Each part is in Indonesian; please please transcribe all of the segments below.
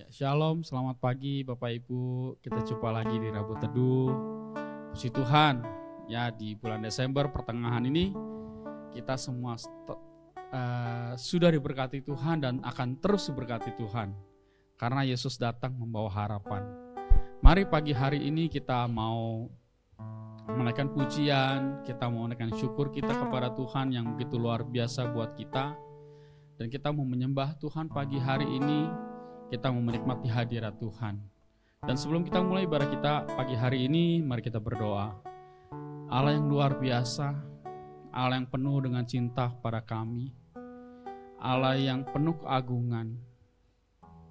Shalom, selamat pagi Bapak Ibu. Kita jumpa lagi di Rabu Teduh. Puji Tuhan, ya di bulan Desember pertengahan ini kita semua sudah diberkati Tuhan dan akan terus diberkati Tuhan. Karena Yesus datang membawa harapan. Mari pagi hari ini kita mau menaikkan pujian, kita mau menaikkan syukur kita kepada Tuhan yang begitu luar biasa buat kita. Dan kita mau menyembah Tuhan pagi hari ini. Kita mau menikmati hadirat Tuhan. Dan sebelum kita mulai ibadah kita pagi hari ini, mari kita berdoa. Allah yang luar biasa, Allah yang penuh dengan cinta pada kami, Allah yang penuh keagungan,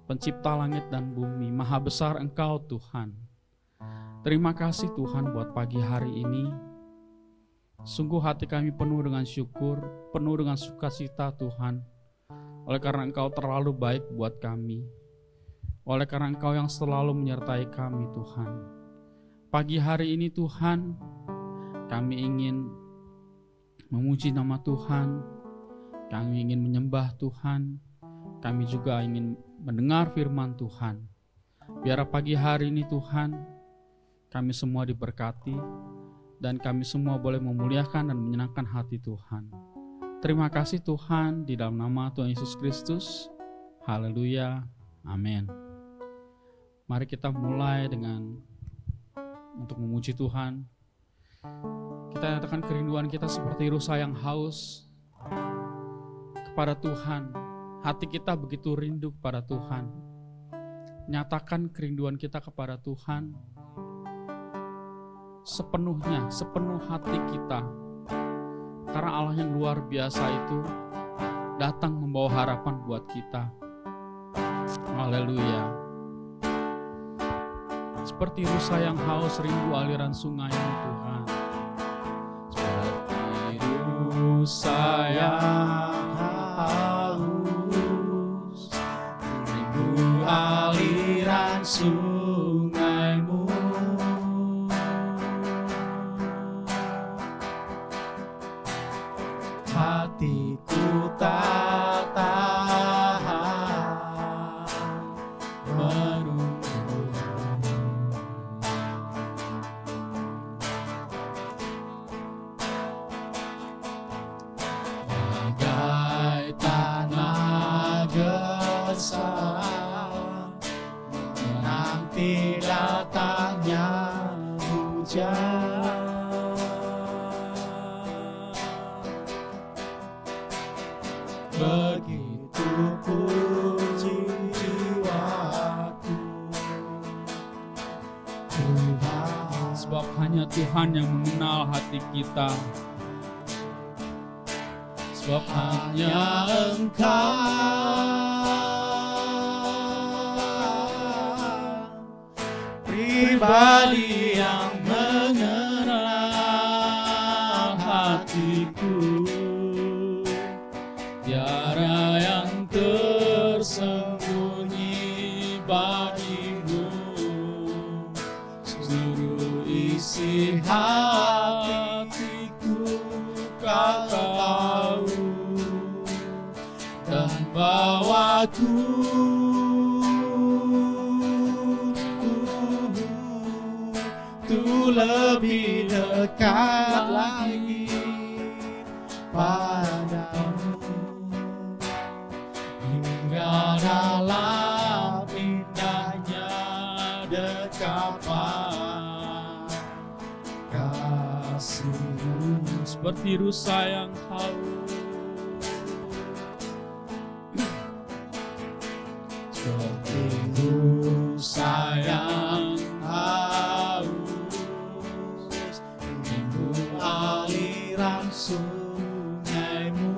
pencipta langit dan bumi, maha besar Engkau Tuhan. Terima kasih Tuhan buat pagi hari ini. Sungguh hati kami penuh dengan syukur, penuh dengan sukacita Tuhan. Oleh karena Engkau terlalu baik buat kami. Oleh karena Engkau yang selalu menyertai kami Tuhan. Pagi hari ini Tuhan, kami ingin memuji nama Tuhan. Kami ingin menyembah Tuhan. Kami juga ingin mendengar firman Tuhan. Biar pagi hari ini Tuhan, kami semua diberkati. Dan kami semua boleh memuliakan dan menyenangkan hati Tuhan. Terima kasih Tuhan, di dalam nama Tuhan Yesus Kristus. Haleluya. Amin. Mari kita mulai untuk memuji Tuhan. Kita nyatakan kerinduan kita seperti rusa yang haus kepada Tuhan. Hati kita begitu rindu kepada Tuhan. Nyatakan kerinduan kita kepada Tuhan sepenuhnya, sepenuh hati kita. Karena Allah yang luar biasa itu datang membawa harapan buat kita. Haleluya. Seperti rusa yang haus rindu aliran sungai-Mu Tuhan. Seperti rusa yang haus rindu aliran sungai-Mu. Hatiku tak tahan menunggu. Bagai tanah gersang menanti datangnya hujan. Begitu puji jiwaku Tuhan. Sebab hanya Tuhan yang mengenal hati kita. Sebab hanya Engkau pribadi yang mengenal hatiku. Tiada yang tersembunyi bagimu. Seluruh isi hatiku Kau tahu. Dan bawaku tuh lebih dekat lagi padamu. Dalam indahnya dekapan kasih-Mu. Seperti rusa yang haus, seperti rusa yang haus rindu aliran sungai-Mu.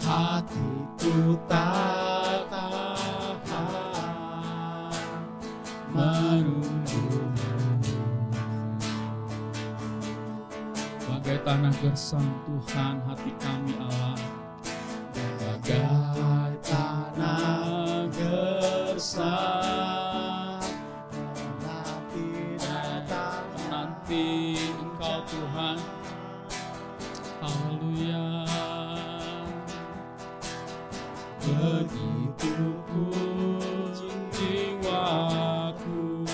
Hatiku tak tahan menunggu-Mu. Bagai tanah gersang Tuhan hati kami Allah. Bagai tanah gersang menanti Engkau Tuhan. Haleluya. begitu kuat jiwaku.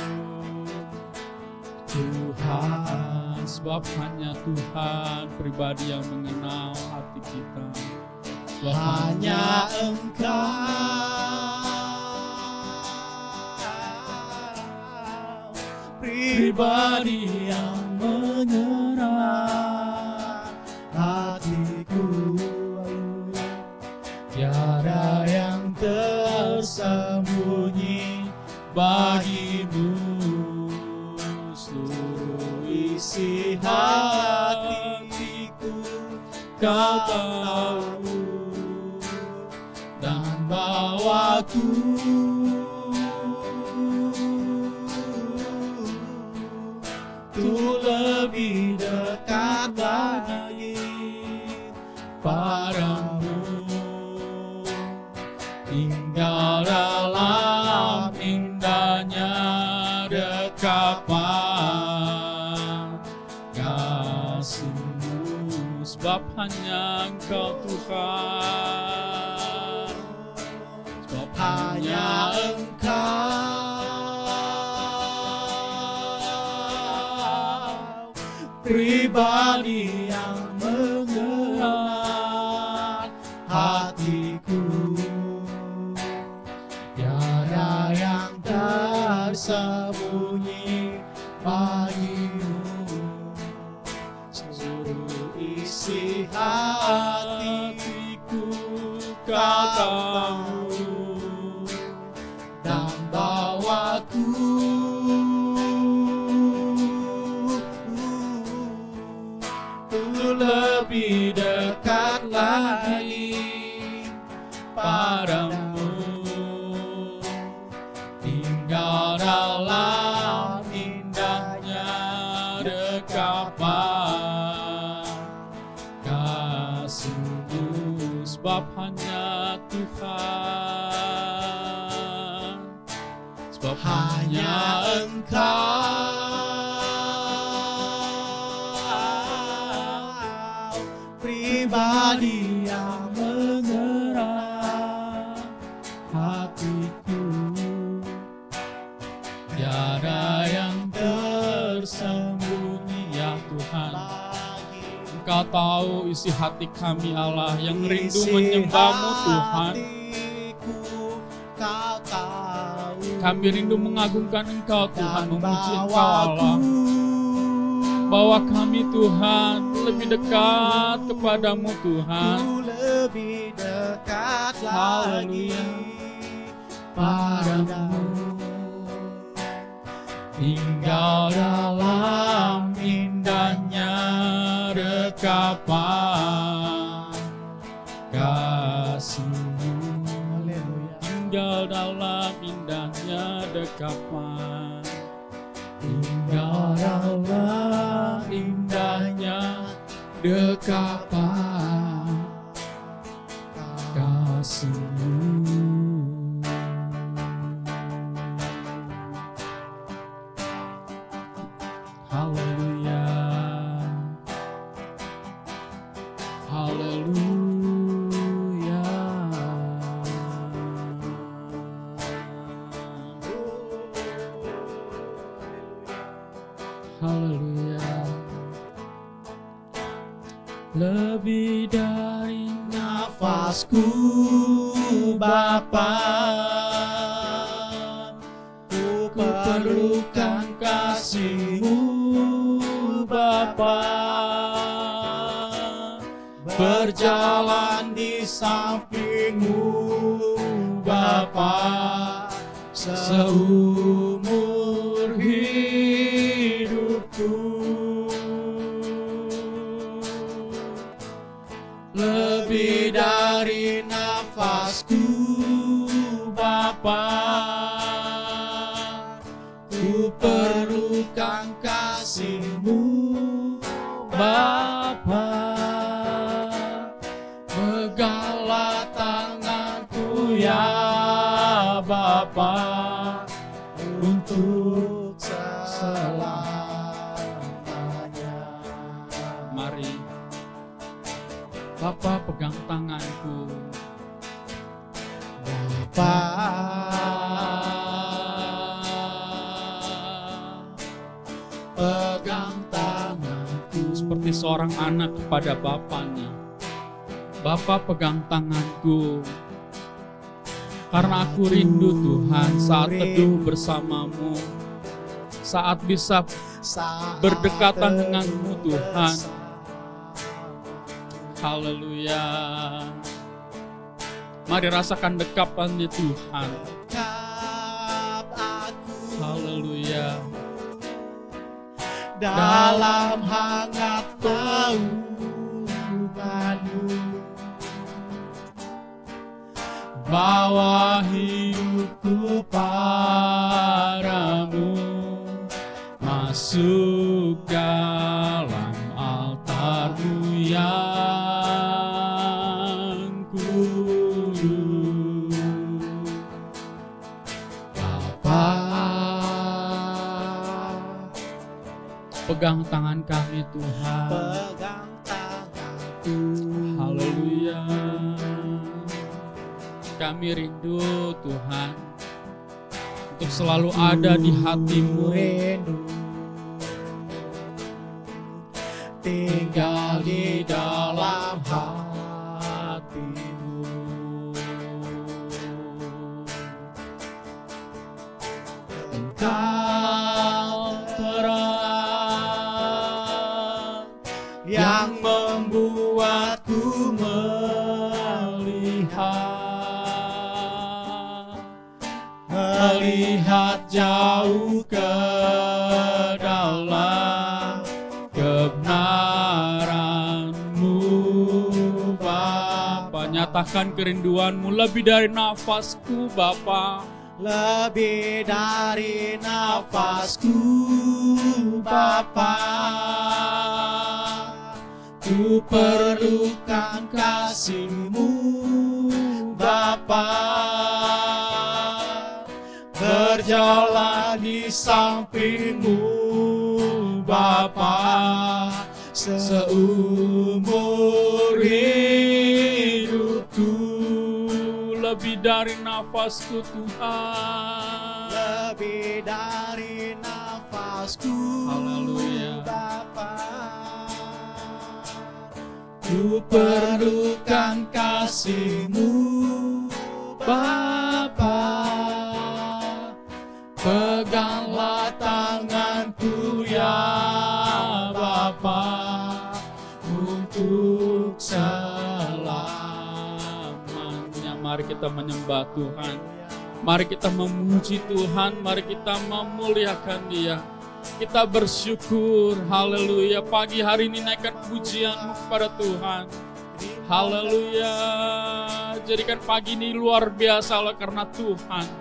Tuhan, sebab hanya Tuhan pribadi yang mengenal hati kita. Sebab hanya Engkau pribadi yang mengenal hatiku. Tiada yang tersembunyi bagimu, seluruh isi hatiku Kau tahu, dan bawaku untuk lebih dekat lagi padamu, tinggal dalam indahnya dekapan kasih-Mu. sebab hanya Engkau Tuhan, sebab hanya Engkau pribadi yang mengenal hatiku. Tiada yang tersembunyi bagimu, seluruh isi hatiku Kau tahu, dan bawaku lebih dekat lagi padamu, tinggal dalam indahnya dekapan kasih-Mu. sebab hanya Tuhan, sebab Hanya Engkau pribadi yang mengerah hatiku. tiada yang tersembunyi ya Tuhan. Engkau tahu isi hati kami Allah yang rindu menyembah-Mu Tuhan. Kami rindu mengagungkan Engkau Tuhan, memuji Engkau Allah. Bawa kami Tuhan lebih dekat kepadamu Tuhan. Lebih dekat lagi Padamu, tinggal dalam indahnya dekapan kasih-Mu. Tinggal dalam indahnya dekapan, tinggal dalam indahnya dekapan kasih-Mu. Haleluya, haleluya. Haleluya. Lebih dari nafasku Bapa, ku perlukan kasih-Mu Bapa, berjalan di samping-Mu Bapa, seumur hidupku. Lebih dari nafasku Bapa, ku perlukan kasih-Mu Bapa, peganglah tanganku ya Bapa, untuk selamanya. Mari Bapa pegang tanganku, Bapa. Pegang tanganku seperti seorang anak kepada bapaknya. Bapa, pegang tanganku, karena aku rindu Tuhan saat teduh bersamamu, saat bisa berdekatan denganmu Tuhan. Haleluya. Mari rasakan dekapannya Tuhan. Haleluya. Dalam hangat pelukanmu, bawa hidupku padamu, masuk dalam altarmu yang kudus. Bapa, pegang tangan kami Tuhan. pegang tanganku. Haleluya. Kami rindu Tuhan untuk selalu ada di hatimu. Rindu tinggal di dalam hatimu. Engkau terang yang membuatku melihat jauh ke dalam kebenaran-Mu, Bapa. Nyatakan kerinduan-Mu lebih dari nafasku, Bapa. Lebih dari nafasku, Bapa. Ku perlukan kasih-Mu, Bapa. Berjalan di samping-Mu, Bapa, seumur hidupku. Lebih dari nafasku Tuhan. Lebih dari nafasku, Haleluya. Bapa. Ku perlukan kasih-Mu, Bapa. Peganglah tanganku ya Bapa, untuk selamanya. Mari kita menyembah Tuhan. Mari kita memuji Tuhan. Mari kita memuliakan Dia. Kita bersyukur. Haleluya. Pagi hari ini naikkan pujian-Mu kepada Tuhan. Haleluya. Jadikan pagi ini luar biasa oleh karena Tuhan.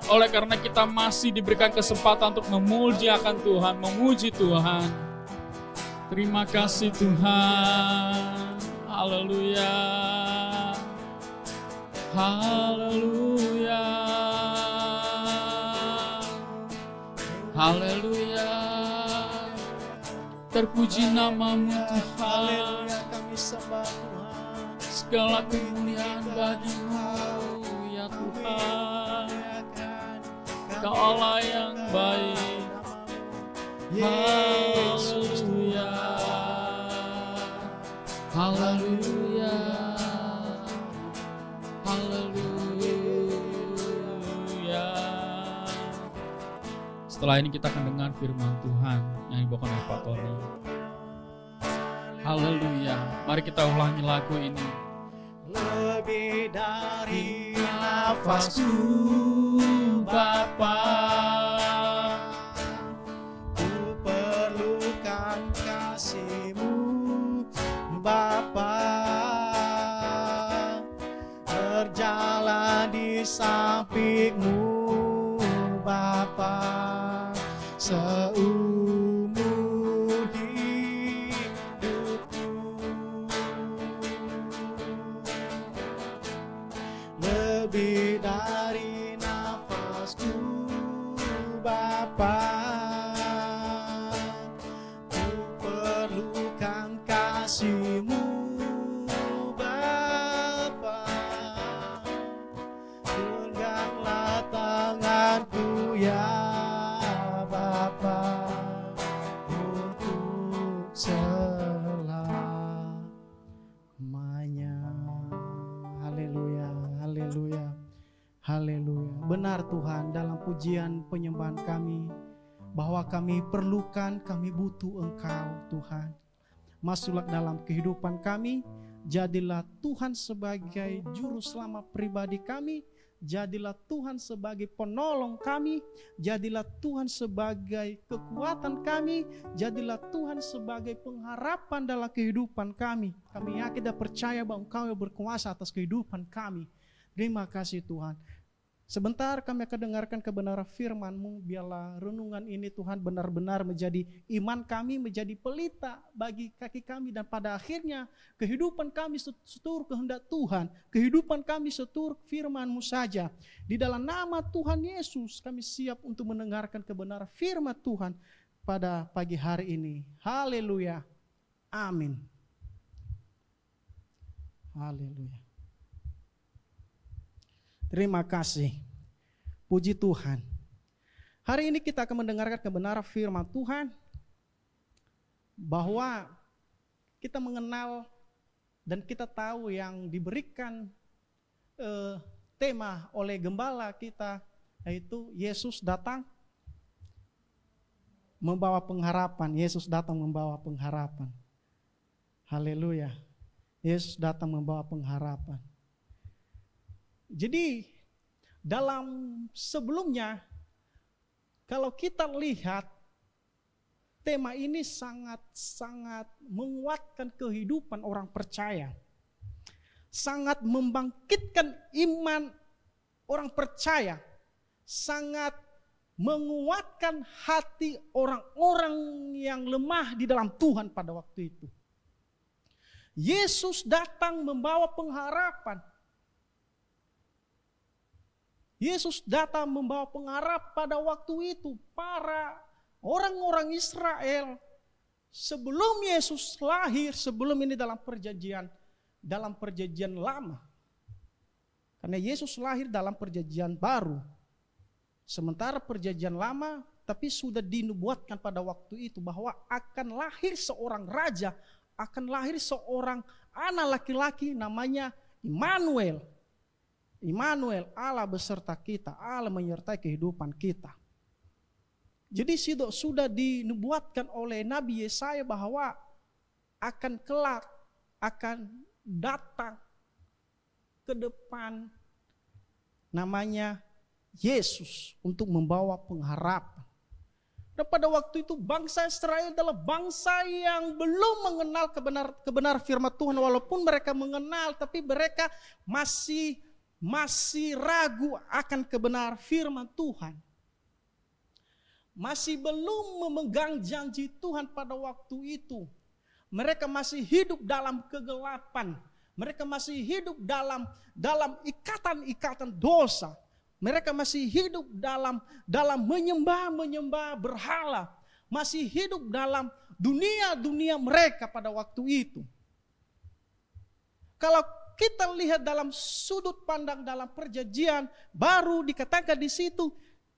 Oleh karena kita masih diberikan kesempatan untuk memuliakan Tuhan, memuji Tuhan. Terima kasih Tuhan. Haleluya. Haleluya. Haleluya. Terpuji nama-Mu Tuhan. Haleluya, kami sembah Tuhan. Segala kemuliaan bagi-Mu ya Tuhan. Kau Allah yang baik. Haleluya. Haleluya. Haleluya. Setelah ini kita akan dengar firman Tuhan yang dibawakan oleh Pak Tony. Haleluya. Mari kita ulangi lagu ini. Lebih dari nafasku, Bapa. Ku perlukan kasih-Mu, Bapa. Berjalan di samping-Mu, Bapa. Seumur hidupku. Lebih dari nafasku, Bapa. Ku perlukan kasih-Mu, Bapa. Haleluya. Benar Tuhan, dalam pujian penyembahan kami, bahwa kami perlukan, kami butuh Engkau Tuhan. Masuklah dalam kehidupan kami, jadilah Tuhan sebagai juru selamat pribadi kami, jadilah Tuhan sebagai penolong kami, jadilah Tuhan sebagai kekuatan kami, jadilah Tuhan sebagai pengharapan dalam kehidupan kami. Kami yakin dan percaya bahwa Engkau yang berkuasa atas kehidupan kami. Terima kasih Tuhan. Sebentar kami akan dengarkan kebenaran firman-Mu. Biarlah renungan ini Tuhan benar-benar menjadi iman kami, menjadi pelita bagi kaki kami. Dan pada akhirnya kehidupan kami seturut kehendak Tuhan. Kehidupan kami seturut firman-Mu saja. Di dalam nama Tuhan Yesus kami siap untuk mendengarkan kebenaran firman Tuhan pada pagi hari ini. Haleluya. Amin. Haleluya. Terima kasih. Puji Tuhan. Hari ini kita akan mendengarkan kebenaran firman Tuhan. Bahwa kita mengenal dan kita tahu yang diberikan tema oleh gembala kita. Yaitu Yesus datang membawa pengharapan. Yesus datang membawa pengharapan. Haleluya. Yesus datang membawa pengharapan. Jadi dalam sebelumnya kalau kita lihat tema ini sangat menguatkan kehidupan orang percaya. Sangat membangkitkan iman orang percaya. Sangat menguatkan hati orang-orang yang lemah di dalam Tuhan pada waktu itu. Yesus datang membawa pengharapan. Yesus datang membawa pengharapan pada waktu itu. Para orang-orang Israel sebelum Yesus lahir, sebelum ini dalam perjanjian lama. Karena Yesus lahir dalam perjanjian baru. Sementara perjanjian lama tapi sudah dinubuatkan pada waktu itu bahwa akan lahir seorang raja, akan lahir seorang anak laki-laki namanya Immanuel. Immanuel, Allah beserta kita, Allah menyertai kehidupan kita. Jadi sudah dinubuatkan oleh Nabi Yesaya bahwa akan kelak, akan datang ke depan namanya Yesus untuk membawa pengharapan. Dan pada waktu itu bangsa Israel adalah bangsa yang belum mengenal kebenar firman Tuhan. Walaupun mereka mengenal, tapi mereka masih ragu akan kebenar firman Tuhan. Masih belum memegang janji Tuhan pada waktu itu. Mereka masih hidup dalam kegelapan. Mereka masih hidup dalam ikatan-ikatan dosa. Mereka masih hidup dalam menyembah berhala. Masih hidup dalam dunia mereka pada waktu itu. Kalau kita lihat dalam sudut pandang dalam perjanjian baru dikatakan di situ,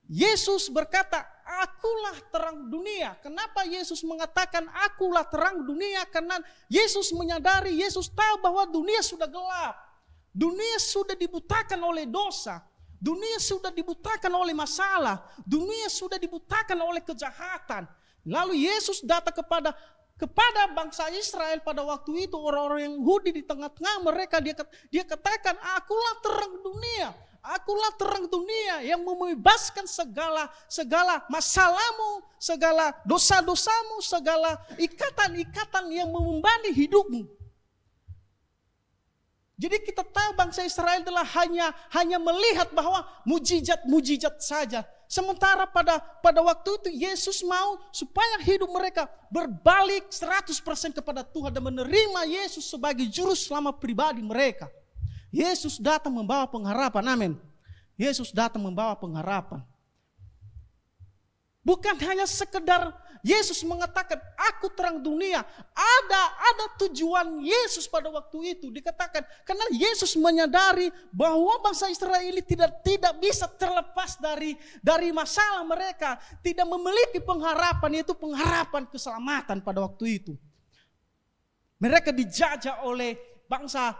Yesus berkata, akulah terang dunia. Kenapa Yesus mengatakan akulah terang dunia? Karena Yesus menyadari, Yesus tahu bahwa dunia sudah gelap. Dunia sudah dibutakan oleh dosa. Dunia sudah dibutakan oleh masalah. Dunia sudah dibutakan oleh kejahatan. Lalu Yesus datang kepada bangsa Israel pada waktu itu, orang-orang yang Yahudi di tengah-tengah mereka, dia katakan, akulah terang dunia. Akulah terang dunia yang membebaskan segala masalahmu, segala dosa-dosamu, segala ikatan-ikatan yang membebani hidupmu. Jadi kita tahu bangsa Israel adalah hanya melihat bahwa mujizat saja. Sementara pada waktu itu Yesus mau supaya hidup mereka berbalik 100% kepada Tuhan dan menerima Yesus sebagai juru selamat pribadi mereka. Yesus datang membawa pengharapan, amin. Yesus datang membawa pengharapan. Bukan hanya sekedar Yesus mengatakan, aku terang dunia. Ada tujuan Yesus pada waktu itu. Dikatakan, karena Yesus menyadari bahwa bangsa Israel ini tidak bisa terlepas dari masalah mereka. Tidak memiliki pengharapan, yaitu pengharapan keselamatan pada waktu itu. Mereka dijajah oleh bangsa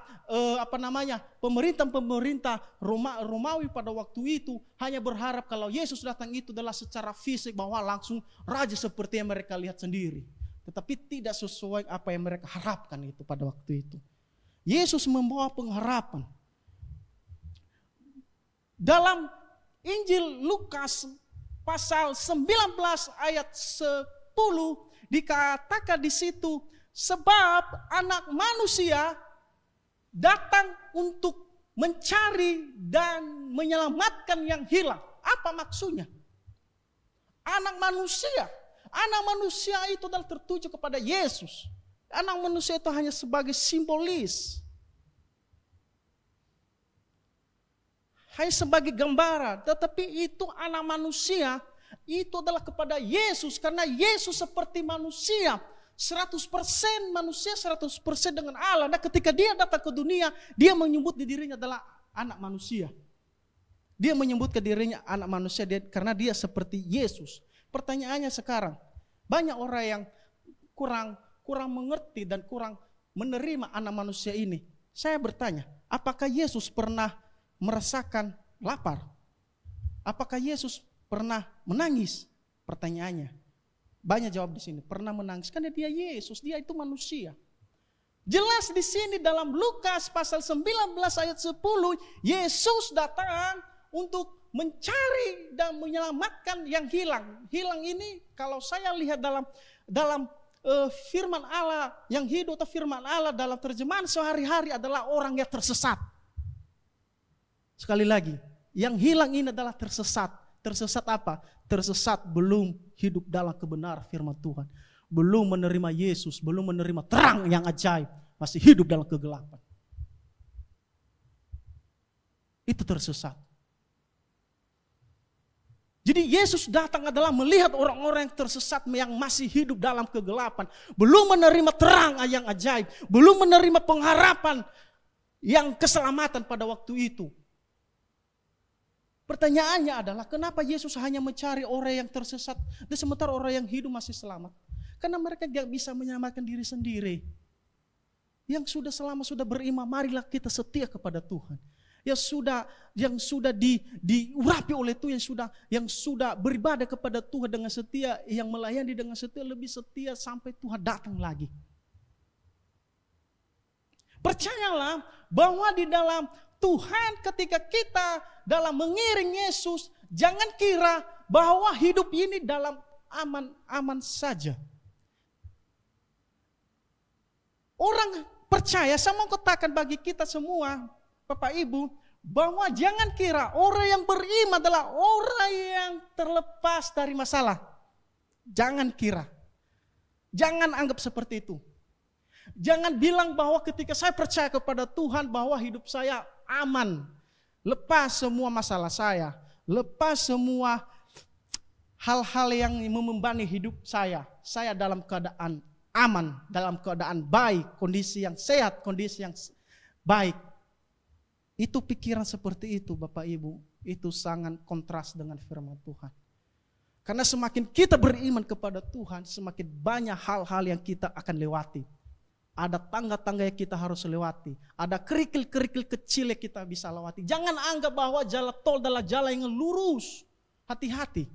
pemerintah Romawi pada waktu itu hanya berharap kalau Yesus datang itu adalah secara fisik, bahwa langsung raja seperti yang mereka lihat sendiri. Tetapi tidak sesuai apa yang mereka harapkan itu pada waktu itu. Yesus membawa pengharapan. Dalam Injil Lukas pasal 19 ayat 10 dikatakan di situ, sebab anak manusia datang untuk mencari dan menyelamatkan yang hilang. Apa maksudnya? Anak manusia itu adalah tertuju kepada Yesus. Anak manusia itu hanya sebagai simbolis, hanya sebagai gambaran. Tetapi itu anak manusia itu adalah kepada Yesus, karena Yesus seperti manusia, 100% manusia, 100% dengan Allah. Nah, ketika dia datang ke dunia, dia menyebut dirinya adalah anak manusia. Dia menyebutkan dirinya anak manusia karena dia seperti Yesus. Pertanyaannya sekarang, banyak orang yang kurang mengerti dan kurang menerima anak manusia ini. Saya bertanya, apakah Yesus pernah merasakan lapar? Apakah Yesus pernah menangis? Pertanyaannya. Banyak jawab di sini, pernah menangis. Karena dia Yesus, dia itu manusia. Jelas di sini dalam Lukas pasal 19 ayat 10, Yesus datang untuk mencari dan menyelamatkan yang hilang. Hilang ini kalau saya lihat dalam firman Allah yang hidup atau firman Allah dalam terjemahan sehari-hari adalah orang yang tersesat. Sekali lagi, yang hilang ini adalah tersesat. Tersesat apa? Tersesat belum hidup dalam kebenaran firman Tuhan. Belum menerima Yesus, belum menerima terang yang ajaib. Masih hidup dalam kegelapan. Itu tersesat. Jadi Yesus datang adalah melihat orang-orang yang tersesat, yang masih hidup dalam kegelapan. Belum menerima terang yang ajaib. Belum menerima pengharapan yang keselamatan pada waktu itu. Pertanyaannya adalah, kenapa Yesus hanya mencari orang yang tersesat dan sementara orang yang hidup masih selamat? Karena mereka tidak bisa menyelamatkan diri sendiri. Yang sudah selamat, sudah beriman, marilah kita setia kepada Tuhan. Yang sudah diurapi oleh Tuhan, yang sudah beribadah kepada Tuhan dengan setia, yang melayani dengan setia, lebih setia sampai Tuhan datang lagi. Percayalah bahwa di dalam Tuhan, ketika kita dalam mengiring Yesus, jangan kira bahwa hidup ini dalam aman-aman saja. Orang percaya, saya mau katakan bagi kita semua, Bapak Ibu, bahwa jangan kira orang yang beriman adalah orang yang terlepas dari masalah. Jangan kira. Jangan anggap seperti itu. Jangan bilang bahwa ketika saya percaya kepada Tuhan bahwa hidup saya aman. Lepas semua masalah saya. Lepas semua hal-hal yang membebani hidup saya. Saya dalam keadaan aman, dalam keadaan baik, kondisi yang sehat, kondisi yang baik. Itu pikiran seperti itu Bapak Ibu, itu sangat kontras dengan firman Tuhan. Karena semakin kita beriman kepada Tuhan, semakin banyak hal-hal yang kita akan lewati. Ada tangga-tangga yang kita harus lewati. Ada kerikil-kerikil kecil yang kita bisa lewati. Jangan anggap bahwa jalan tol adalah jalan yang lurus. Hati-hati.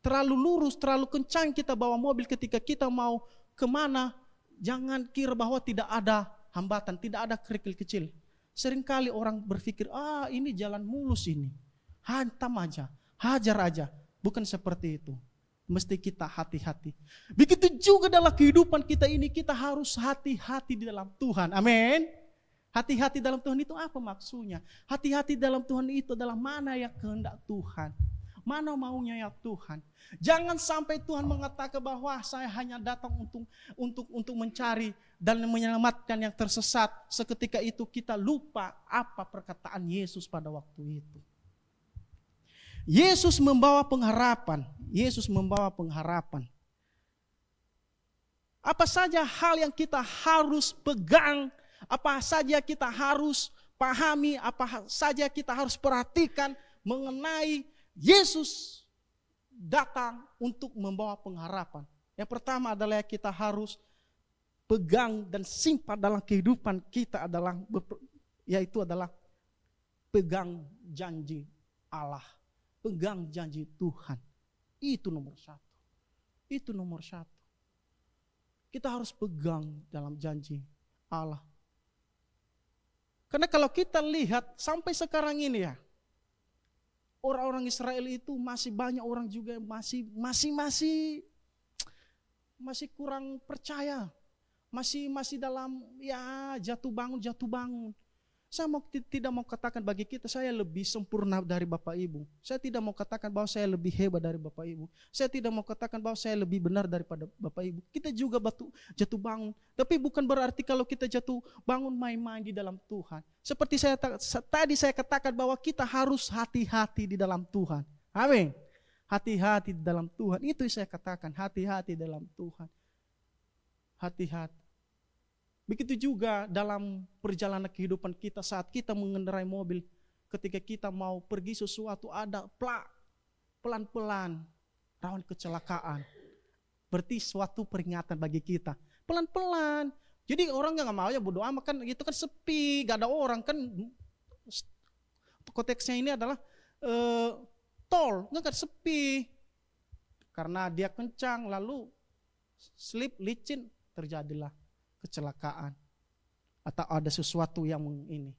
Terlalu lurus, terlalu kencang kita bawa mobil ketika kita mau kemana. Jangan kira bahwa tidak ada hambatan, tidak ada kerikil kecil. Seringkali orang berpikir, ini jalan mulus ini. Hantam aja, hajar aja. Bukan seperti itu. Mesti kita hati-hati. Begitu juga dalam kehidupan kita ini, kita harus hati-hati di dalam Tuhan. Amin. Hati-hati dalam Tuhan itu apa maksudnya? Hati-hati dalam Tuhan itu adalah mana yang kehendak Tuhan. Mana maunya ya Tuhan. Jangan sampai Tuhan mengatakan bahwa saya hanya datang untuk mencari dan menyelamatkan yang tersesat. Seketika itu kita lupa apa perkataan Yesus pada waktu itu. Yesus membawa pengharapan. Yesus membawa pengharapan. Apa saja hal yang kita harus pegang, apa saja kita harus pahami, apa saja kita harus perhatikan mengenai Yesus datang untuk membawa pengharapan. Yang pertama adalah kita harus pegang dan simpan dalam kehidupan kita adalah yaitu adalah pegang janji Allah, pegang janji Tuhan. Itu nomor satu. Itu nomor satu. Kita harus pegang dalam janji Allah. Karena kalau kita lihat sampai sekarang ini ya, orang-orang Israel itu masih banyak orang juga masih kurang percaya. Masih dalam ya jatuh bangun. Saya tidak mau katakan bagi kita saya lebih sempurna dari Bapak Ibu. Saya tidak mau katakan bahwa saya lebih hebat dari Bapak Ibu. Saya tidak mau katakan bahwa saya lebih benar daripada Bapak Ibu. Kita juga jatuh bangun. Tapi bukan berarti kalau kita jatuh bangun main-main di dalam Tuhan. Seperti tadi saya katakan bahwa kita harus hati-hati di dalam Tuhan. Amin. Hati-hati di dalam Tuhan. Itu saya katakan, hati-hati dalam Tuhan. Hati-hati. Begitu juga dalam perjalanan kehidupan kita saat kita mengendarai mobil. Ketika kita mau pergi sesuatu ada pelan-pelan rawan kecelakaan. Berarti suatu peringatan bagi kita. Pelan-pelan. Jadi orang yang gak mau ya bodo amat kan itu kan sepi. Gak ada orang kan. Konteksnya ini adalah tol. Gak sepi. Karena dia kencang lalu slip licin terjadilah kecelakaan atau ada sesuatu yang ini.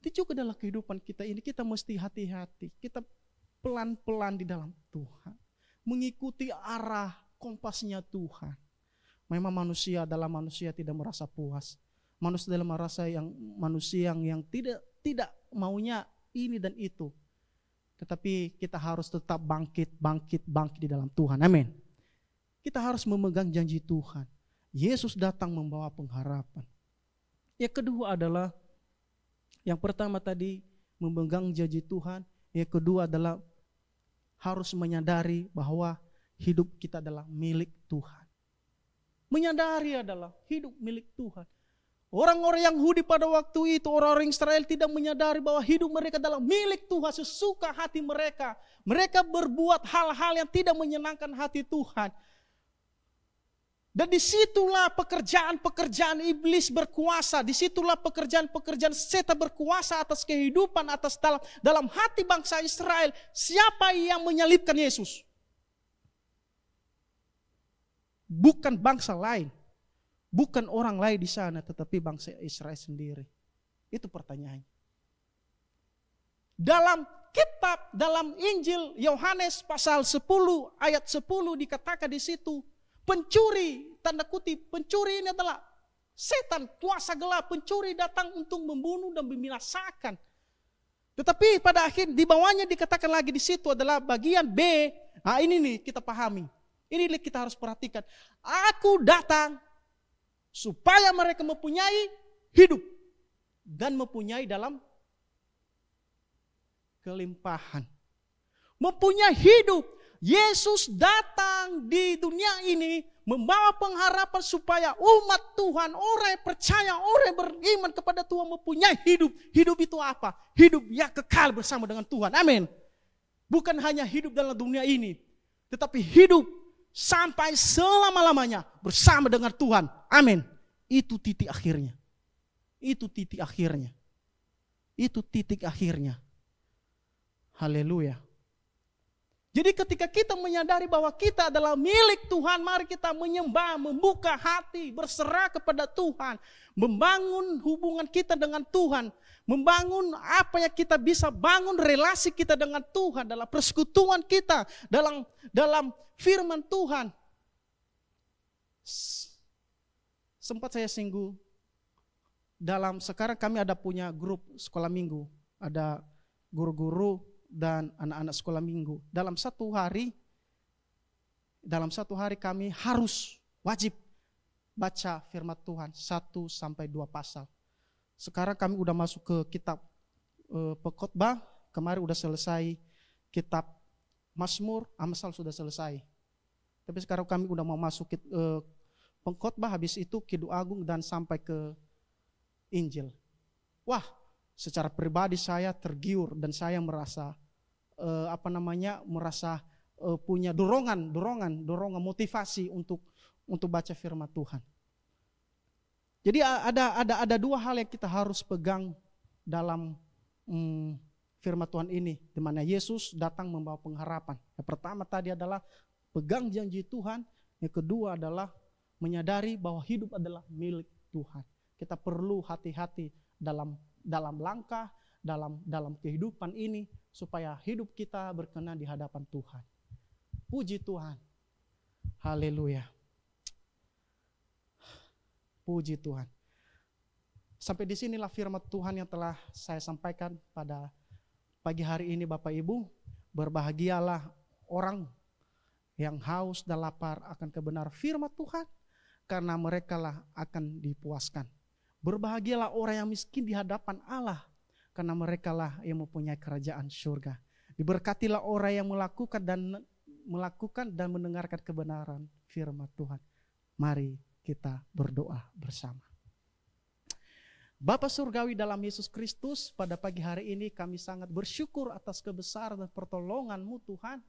Itu juga dalam kehidupan kita ini kita mesti hati-hati. Kita pelan-pelan di dalam Tuhan, mengikuti arah kompasnya Tuhan. Memang manusia tidak merasa puas. Manusia yang tidak maunya ini dan itu. Tetapi kita harus tetap bangkit di dalam Tuhan. Amin. Kita harus memegang janji Tuhan. Yesus datang membawa pengharapan. Yang kedua adalah, yang pertama tadi memegang janji Tuhan. Yang kedua adalah harus menyadari bahwa hidup kita adalah milik Tuhan. Menyadari adalah hidup milik Tuhan. Orang-orang Yahudi pada waktu itu, orang-orang Israel tidak menyadari bahwa hidup mereka adalah milik Tuhan sesuka hati mereka. Mereka berbuat hal-hal yang tidak menyenangkan hati Tuhan. Dan disitulah pekerjaan-pekerjaan iblis berkuasa. Disitulah pekerjaan-pekerjaan setan berkuasa atas kehidupan, dalam hati bangsa Israel. Siapa yang menyalibkan Yesus? Bukan bangsa lain. Bukan orang lain di sana, tetapi bangsa Israel sendiri. Itu pertanyaannya. Dalam Injil Yohanes pasal 10 ayat 10 dikatakan di situ, pencuri, tanda kutip, pencuri ini adalah setan, kuasa gelap. Pencuri datang untuk membunuh dan membinasakan. Tetapi pada akhir di bawahnya dikatakan lagi di situ adalah bagian B. Nah ini nih kita pahami. Ini kita harus perhatikan. Aku datang supaya mereka mempunyai hidup dan mempunyai dalam kelimpahan. Mempunyai hidup. Yesus datang di dunia ini membawa pengharapan supaya umat Tuhan, orang yang percaya, orang yang beriman kepada Tuhan mempunyai hidup. Hidup itu apa? Hidup yang kekal bersama dengan Tuhan. Amin. Bukan hanya hidup dalam dunia ini, tetapi hidup sampai selama-lamanya bersama dengan Tuhan. Amin. Itu titik akhirnya. Itu titik akhirnya. Itu titik akhirnya. Haleluya. Jadi ketika kita menyadari bahwa kita adalah milik Tuhan, mari kita menyembah, membuka hati, berserah kepada Tuhan, membangun hubungan kita dengan Tuhan, membangun apa yang kita bisa bangun relasi kita dengan Tuhan, dalam persekutuan kita, dalam firman Tuhan. Sempat saya singgung, sekarang kami ada punya grup sekolah minggu, ada guru-guru dan anak-anak sekolah minggu. Dalam satu hari kami harus wajib baca firman Tuhan 1-2 pasal. Sekarang kami udah masuk ke kitab Pengkhotbah, kemarin udah selesai kitab Mazmur, Amsal sudah selesai. Tapi sekarang kami udah mau masuk Pengkhotbah, habis itu Kidung Agung dan sampai ke Injil. Wah, secara pribadi saya tergiur dan saya merasa punya dorongan motivasi untuk baca firman Tuhan. Jadi ada dua hal yang kita harus pegang dalam firman Tuhan ini, di mana Yesus datang membawa pengharapan. Yang pertama tadi adalah pegang janji Tuhan, yang kedua adalah menyadari bahwa hidup adalah milik Tuhan. Kita perlu hati-hati dalam langkah, dalam kehidupan ini, supaya hidup kita berkenan di hadapan Tuhan. Puji Tuhan. Haleluya. Puji Tuhan. Sampai di sinilah firman Tuhan yang telah saya sampaikan pada pagi hari ini, Bapak Ibu. Berbahagialah orang yang haus dan lapar akan kebenaran firman Tuhan, karena merekalah akan dipuaskan. Berbahagialah orang yang miskin di hadapan Allah, karena merekalah yang mempunyai kerajaan surga. Diberkatilah orang yang melakukan dan mendengarkan kebenaran firman Tuhan. Mari kita berdoa bersama. Bapa Surgawi dalam Yesus Kristus, pada pagi hari ini kami sangat bersyukur atas kebesaran dan pertolongan-Mu Tuhan,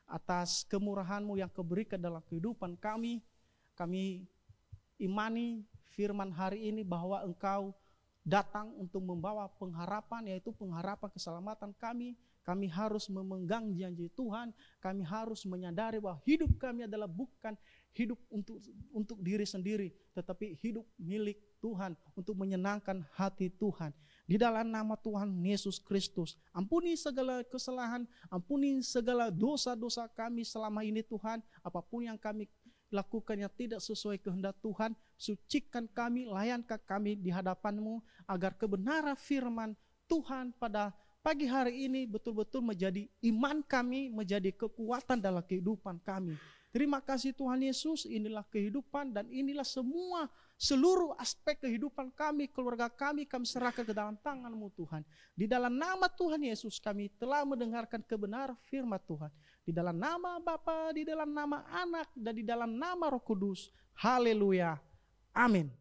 atas kemurahan-Mu yang Kau berikan dalam kehidupan kami. Kami imani firman hari ini bahwa Engkau datang untuk membawa pengharapan, yaitu pengharapan keselamatan kami. Kami harus memegang janji Tuhan. Kami harus menyadari bahwa hidup kami adalah bukan hidup untuk diri sendiri, tetapi hidup milik Tuhan, untuk menyenangkan hati Tuhan. Di dalam nama Tuhan Yesus Kristus, ampuni segala kesalahan, ampuni segala dosa-dosa kami selama ini Tuhan. Apapun yang kami lakukan yang tidak sesuai kehendak Tuhan, sucikan kami, layankan kami di hadapan-Mu, agar kebenaran firman Tuhan pada pagi hari ini betul-betul menjadi iman kami, menjadi kekuatan dalam kehidupan kami. Terima kasih Tuhan Yesus, inilah kehidupan dan inilah seluruh aspek kehidupan kami, keluarga kami serahkan ke dalam tangan-Mu Tuhan. Di dalam nama Tuhan Yesus kami telah mendengarkan kebenaran firman Tuhan. Di dalam nama Bapa, di dalam nama Anak, dan di dalam nama Roh Kudus. Haleluya. Amin.